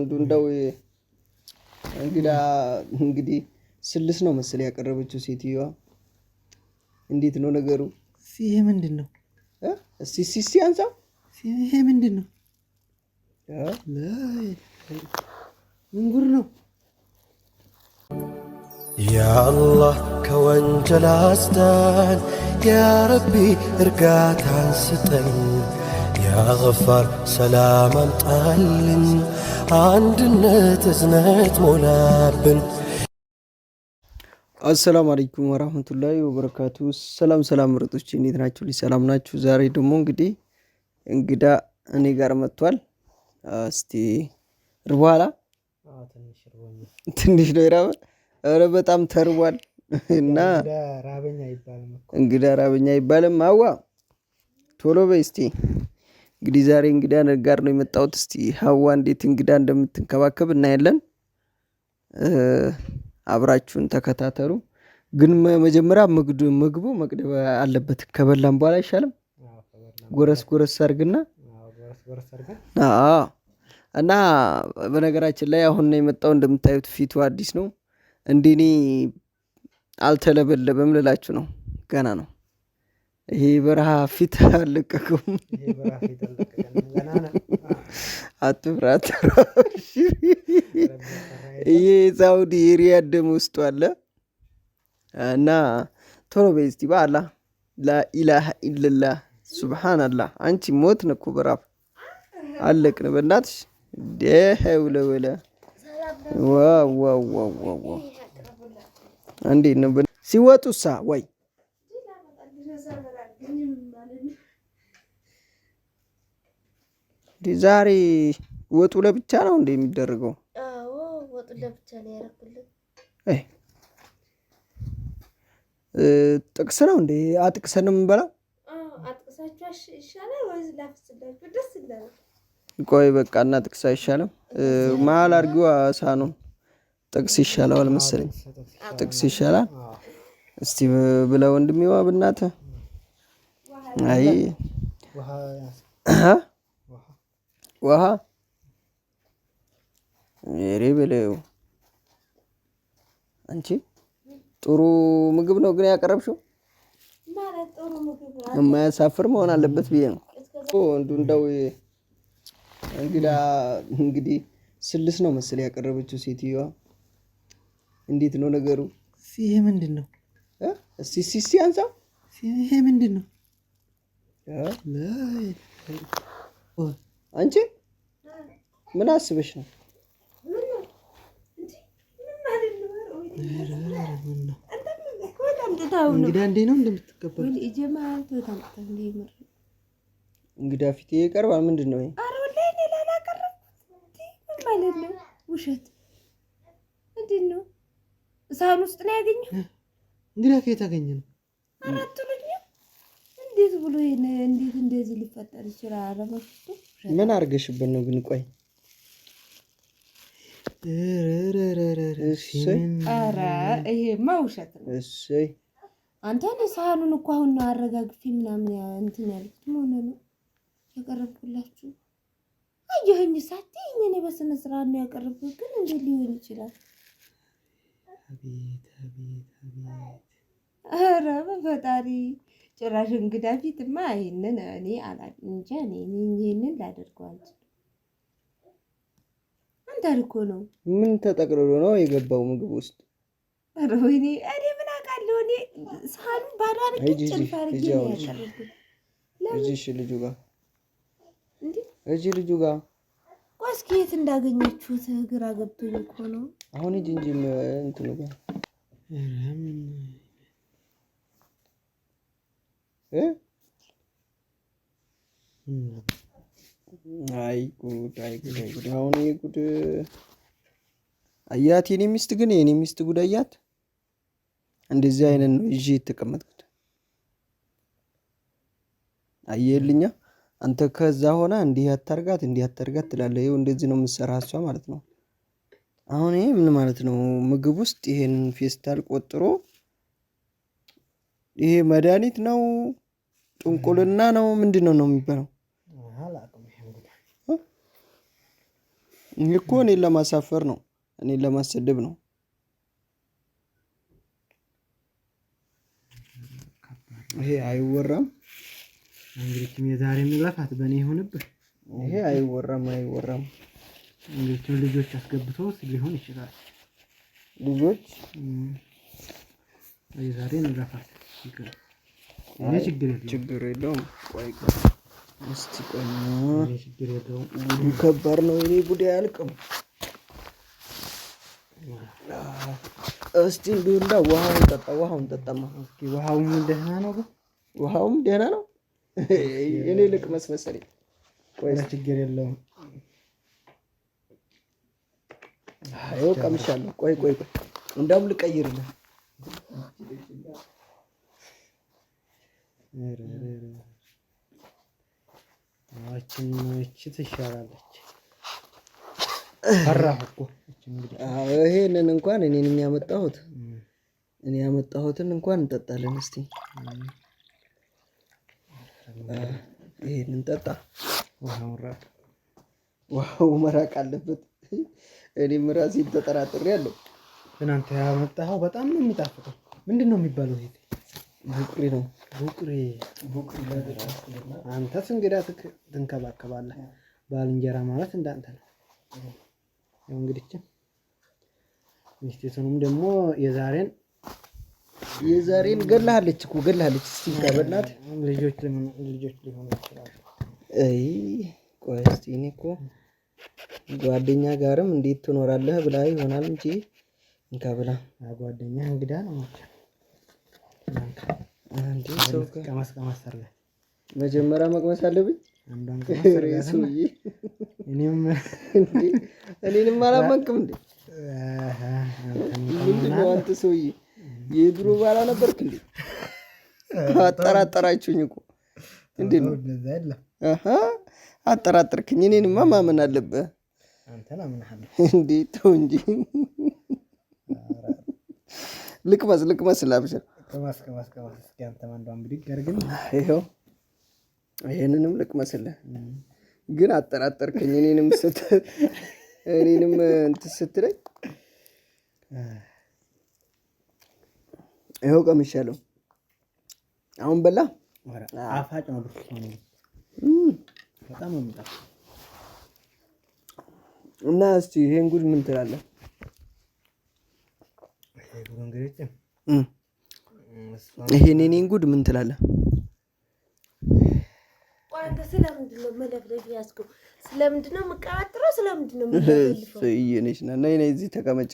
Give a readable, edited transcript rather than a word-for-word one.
እንደው እንግዲህ ስልስ ነው መሰል ያቀረበችው ሴትዮዋ። እንዴት ነው ነገሩ? ይሄ ምንድነው? እስቲ አንሳው። ይሄ ምንድነው? ምን ጉር ነው? ያ አላህ ከወንጀል አስዳን፣ ያ ረቢ እርጋታን ስጠኝ፣ ያ ገፋር ሰላም አምጣልን፣ አንድነት እዝነት ሞላብን። አሰላሙ አለይኩም ወራህመቱላሂ ወበረካቱ። ሰላም ምርጦች እንዴት ናችሁ? ሰላም ናችሁ? ዛሬ ደግሞ እንግዳ እኔ ጋር መጥቷል። እስቲ ርቧላ? ትንሽ ነው ይራበ። ኧረ በጣም ተርቧል እና እንግዳ ራበኛ አይባልም። አዋ ቶሎ በይ እስቲ። እንግዲህ ዛሬ እንግዳ ጋር ነው የመጣሁት። እስቲ ሀዋ እንዴት እንግዳ እንደምትንከባከብ እናያለን። አብራችሁን ተከታተሉ። ግን መጀመሪያ ምግቡ መቅደብ አለበት። ከበላም በኋላ አይሻልም? ጎረስ አድርግና እና በነገራችን ላይ አሁን ነው የመጣው። እንደምታዩት ፊቱ አዲስ ነው። እንደኔ አልተለበለበም ልላችሁ ነው። ገና ነው። ይሄ በረሃ ፊት አልለቀቀውም። አትፍራት። ይሄ ሳውዲ ሪያድ ደም ውስጥ አለ እና ቶሎ በይ እስቲ። በአላህ ላኢላሃ ኢለላህ ሱብሃንአላህ። አንቺ ሞት ነኩ በራፍ አለቅን። በእናትሽ ደህውለ ወለ ዋው እንዴት ነው ሲወጡሳ? ወይ ዛሬ ወጡ ለብቻ ነው እንደ የሚደረገው? አዎ ወጡ ለብቻ ነው ያደረኩልኝ። ጥቅስ ነው እንዴ? አጥቅሰን ነው የምንበላው? አጥቅሳችሁ ይሻላል ወይስ ላፍስላችሁ? ደስ ይላል። ቆይ በቃ እና ጥቅስ አይሻልም? መሀል አድርጊዋ ሳኑን። ጥቅስ ይሻላል መሰለኝ። ጥቅስ ይሻላል። እስቲ ብለ ወንድሜዋ በእናትህ። አይ ውሃ ሬ በለው። አንቺ ጥሩ ምግብ ነው ግን ያቀረብሽው። ማለት ጥሩ ምግብ ነው የማያሳፍር መሆን አለበት ብዬ ነው። እንደው እንግዲህ ስልስ ነው መሰል ያቀረበችው ሴትዮዋ። እንዴት ነው ነገሩ? ይሄ ምንድነው? እስቲ አንሳው። ይሄ ምንድነው? አንቺ ምን አስበሽ ነው? እንግዳ እንዴ ነው እንደምትቀበል? እንግዳ ፊት ይቀርባል። ምንድን ነው ይሄ? ማለት ነው ውሸት። እንዴት ነው ሳህን ውስጥ ነው ያገኘው? እንግዳ ከየት አገኘ ነው? አራት ልጅ እንዴት ብሎ እንዴት እንደዚህ ሊፈጠር ይችላል? ምን አርገሽበት ነው ግን? ቆይ ኧረ ይሄማ ውሸት ነው። እሰይ አንተ ሳህኑን እኮ አሁን ነው አረጋግፊ ምናምን እንትን ያልኩት ሆነ ነው ያቀረብኩላችሁ። አየኸኝ ሳትይኝ እኔ በስነ ስርዓት ነው ያቀረብኩት። ግን እንዴት ሊሆን ይችላል? አቤት። ኧረ በፈጣሪ ጭራሽ እንግዳ ፊትማ ይሄንን እኔ አላውቅም እንጂ ይሄንን ላደርገው አልችልም። አንተ እኮ ነው ምን ተጠቅልሎ ነው የገባው ምግብ ውስጥ? ኧረ ወይኔ እኔ ምን አውቃለሁ። እኔ ሳህኑን ባዶ አድርጌ ጭልፍ አድርጌ ነው ያቀረብኩት። ልጁ ጋር እንዴ ልጁ ጋር ቆይ እስኪ የት እንዳገኘችሁት ግራ ገብቶኝ እኮ ነው። አሁን እንጂ እንትኑ ጋር አይ ጉድ አሁን ይሄ ጉድ አያት። የኔ ሚስት ጉድ አያት። እንደዚህ አይነት ነው ይዤ የተቀመጥኩት። አየልኛ አንተ ከዛ ሆና እንዲህ አታርጋት ትላለህ። ይኸው እንደዚህ ነው የምትሰራ እሷ ማለት ነው። አሁን ይሄ ምን ማለት ነው? ምግብ ውስጥ ይሄን ፌስታል ቆጥሮ ይሄ መድኃኒት ነው? ጥንቁልና ነው? ምንድነው ነው የሚባለው? እኮ እኔን ለማሳፈር ነው፣ እኔን ለማሰደብ ነው። ይሄ አይወራም። እንግዲህ የዛሬ እንለፋት በእኔ ይሁንብህ። ይሄ አይወራም። እንግዲህ ልጆች አስገብተው ሊሆን ይችላል። ልጆች የዛሬ እንለፋት። ይሄ ችግር የለውም። ቆይ እስቲ ቆይ፣ ችግር የለውም። ከባድ ነው። እኔ ጉዳይ አያልቅም። እስቲ እንዲሁላ ውሃውን ጠጣማ። እስኪ ውሃውም ደህና ነው ግን ውሃውም ደህና ነው። እኔ ልቅመስ መሰለኝ። ቆይ ችግር የለውም። አይው ቀምሻለሁ። ቆይ እንደውም ልቀይርልህ። እቺ ትሻላለች። ፈራሁ እኮ እንግዲህ። ይሄንን እንኳን እኔን ያመጣሁትን እንኳን እንጠጣለን። እስቲ ይሄንን ጠጣ። ውሃው መራቅ አለበት። እኔም ራሴን ተጠራጥሬያለሁ። እናንተ ያመጣኸው በጣም ነው የሚጣፍጠው። ምንድን ነው የሚባለው? ይሄ ቡቅሪ ነው። ቡቅሪ። አንተስ እንግዳ ትንከባከባለህ። ባልንጀራ ማለት እንዳንተ ነው። ያው እንግዲህ ሚስቴቱንም ደግሞ የዛሬን ገላለች እኮ ገላለች። እስቲ ከበላት ልጆች ሊሆኑ ይችላሉ። ቆይ እስቲ እኔ እኮ ጓደኛ ጋርም እንዴት ትኖራለህ ብላ ይሆናል እንጂ እንካ ብላ። ጓደኛ እንግዳ ነው አንዴ ሰው ቀመስ አድርገህ መጀመሪያ መቅመስ አለብኝ። አንዷን ቀመስ እኔንም አላመንክም እንዴ? አንተ ሰውዬ የድሮ ባላ ነበርክ እንዴ? አጠራጠራችሁኝ እኮ። እንዴት ነው አጠራጠርክኝ? እኔንማ ማመን አለብህ። አንተን አምናለሁ እንዴ? ተው እንጂ። ልቅመስ ላብሽር። እስኪ አንተም አንዷን ብድግ አድርግን። ይኸው ይሄንንም ልቅመስልህ። ግን አጠራጠርከኝ። እኔንም እንትን ስትለኝ ይኸው ቀምሻለሁ። አሁን በላ። አፋጭ ነው በጣም ነው የሚጣፍጥ። እና እስቲ ይሄን ጉድ ምን ትላለህ? ይሄን እኔን ጉድ ምን ትላለህ? ስለምንድን ነው መለፍለፍ ያዝከው? ስለምንድን ነው የምቀባጥረው? ስለምንድን ነው የምለፈልፈው? እየነሽ ነይ እዚህ ተቀመጭ።